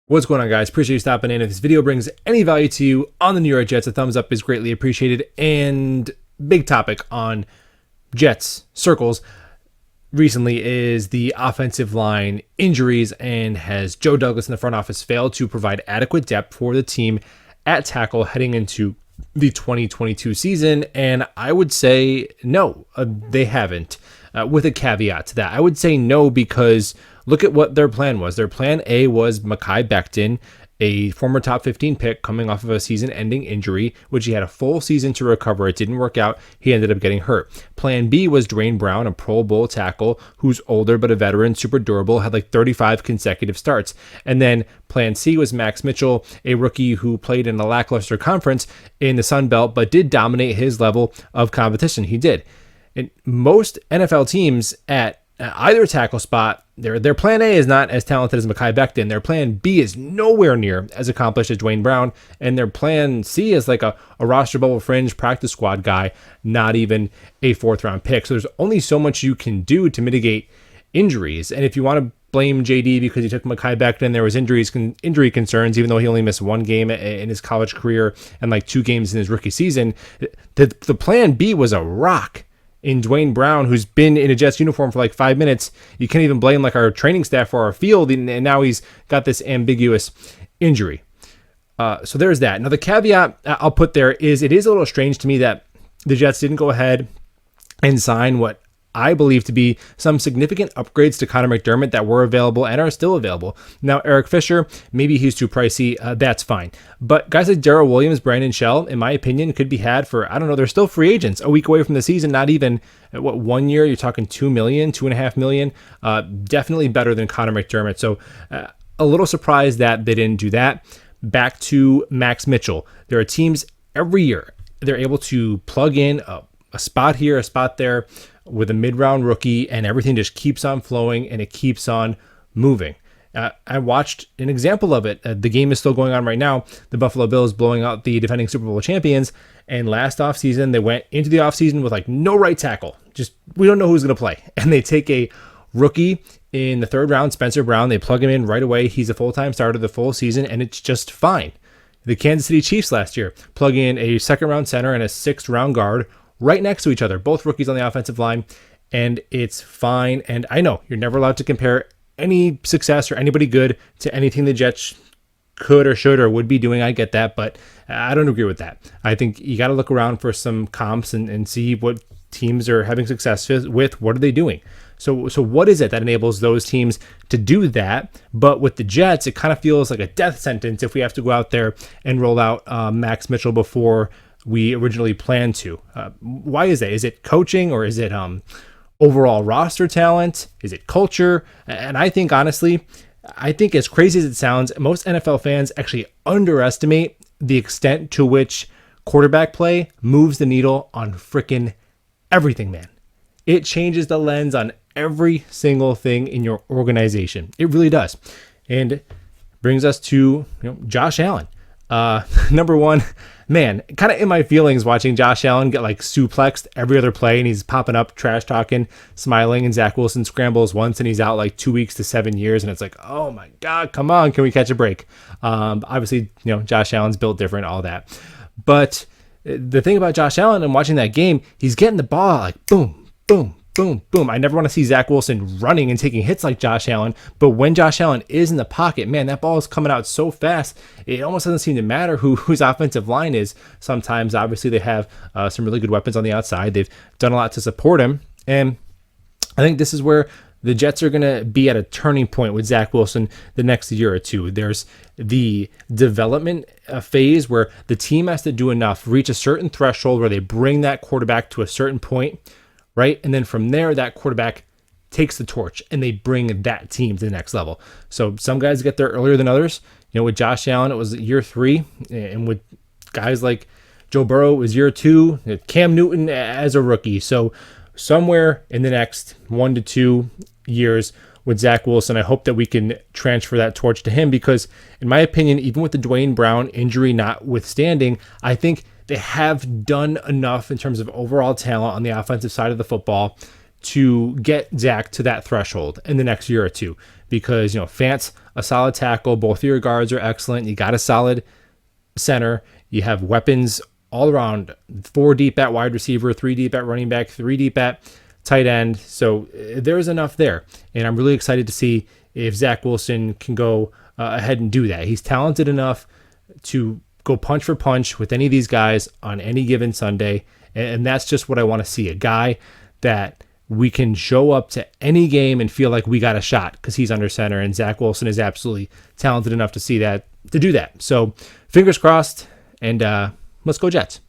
What's going on, guys? Appreciate you stopping in. If this video brings any value to you on the New York Jets, a thumbs up is greatly appreciated. And big topic on Jets circles recently is the offensive line injuries, and has Joe Douglas in the front office failed to provide adequate depth for the team at tackle heading into the 2022 season? And I would say no, they haven't. With a caveat to that, I would say no, because look at what their plan was. Their plan A was Mekhi Becton, a former top 15 pick coming off of a season-ending injury, which he had a full season to recover. It didn't work out. He ended up getting hurt. Plan B was Dwayne Brown, a Pro Bowl tackle who's older but a veteran, super durable, had like 35 consecutive starts. And then Plan C was Max Mitchell, a rookie who played in a lackluster conference in the Sun Belt but did dominate his level of competition. He did. And most NFL teams at either tackle spot, their plan A is not as talented as Mekhi Becton. Their plan B is nowhere near as accomplished as Dwayne Brown. And their plan C is like a roster bubble fringe practice squad guy, not even a fourth round pick. So there's only so much you can do to mitigate injuries. And if you want to blame JD because he took Mekhi Becton, there was injury concerns, even though he only missed one game in his college career and like 2 games in his rookie season. The plan B was a rock in Dwayne Brown, who's been in a Jets uniform for like 5 minutes. You can't even blame like our training staff or our field, and now he's got this ambiguous injury. So there's that. Now the caveat I'll put there is it is a little strange to me that the Jets didn't go ahead and sign what I believe to be some significant upgrades to Connor McDermott that were available and are still available. Now, Eric Fisher, maybe he's too pricey. That's fine. But guys like Darrell Williams, Brandon Shell, in my opinion, could be had for, I don't know, they're still free agents a week away from the season. Not even, 1 year? You're talking $2 million, $2.5 million. Definitely better than Connor McDermott. So a little surprised that they didn't do that. Back to Max Mitchell. There are teams every year, they're able to plug in a spot here, a spot there, with a mid-round rookie, and everything just keeps on flowing and it keeps on moving. I watched an example of it. The game is still going on right now. The Buffalo Bills blowing out the defending Super Bowl champions, and last offseason they went into the offseason with like no right tackle. Just, we don't know who's going to play. And they take a rookie in the 3rd round, Spencer Brown. They plug him in right away. He's a full-time starter the full season, and it's just fine. The Kansas City Chiefs last year plug in a 2nd-round center and a 6th-round guard right next to each other, both rookies on the offensive line, and it's fine. And I know you're never allowed to compare any success or anybody good to anything the Jets could or should or would be doing. I get that, but I don't agree with that. I think you got to look around for some comps and see what teams are having success with. What are they doing? So what is it that enables those teams to do that? But with the Jets, it kind of feels like a death sentence if we have to go out there and roll out Max Mitchell before we originally planned to. Why is that? Is it coaching, or is it overall roster talent? Is it culture? And I think, honestly, as crazy as it sounds, most NFL fans actually underestimate the extent to which quarterback play moves the needle on freaking everything, man. It changes the lens on every single thing in your organization. It really does. And brings us to Josh Allen. Number one, man, kind of in my feelings watching Josh Allen get like suplexed every other play, and he's popping up, trash talking, smiling, and Zach Wilson scrambles once and he's out like 2 weeks to 7 years. And it's like, oh my God, come on. Can we catch a break? Obviously, Josh Allen's built different, all that. But the thing about Josh Allen and watching that game, he's getting the ball out like boom, boom, boom, boom. I never want to see Zach Wilson running and taking hits like Josh Allen, but when Josh Allen is in the pocket, man, that ball is coming out so fast, it almost doesn't seem to matter whose offensive line is. Sometimes, obviously, they have some really good weapons on the outside. They've done a lot to support him, and I think this is where the Jets are going to be at a turning point with Zach Wilson the next year or two. There's the development phase where the team has to do enough, reach a certain threshold where they bring that quarterback to a certain point, right? And then from there, that quarterback takes the torch and they bring that team to the next level. So some guys get there earlier than others. With Josh Allen, it was year 3. And with guys like Joe Burrow, it was year 2. Cam Newton as a rookie. So somewhere in the next 1 to 2 years with Zach Wilson, I hope that we can transfer that torch to him, because in my opinion, even with the Dwayne Brown injury notwithstanding, I think they have done enough in terms of overall talent on the offensive side of the football to get Zach to that threshold in the next year or two. because, Fant's a solid tackle. Both of your guards are excellent. You got a solid center. You have weapons all around, 4 deep at wide receiver, 3 deep at running back, 3 deep at tight end. So there's enough there. And I'm really excited to see if Zach Wilson can go ahead and do that. He's talented enough to go punch for punch with any of these guys on any given Sunday. And that's just what I want to see. A guy that we can show up to any game and feel like we got a shot because he's under center. And Zach Wilson is absolutely talented enough to do that. So fingers crossed, and let's go Jets.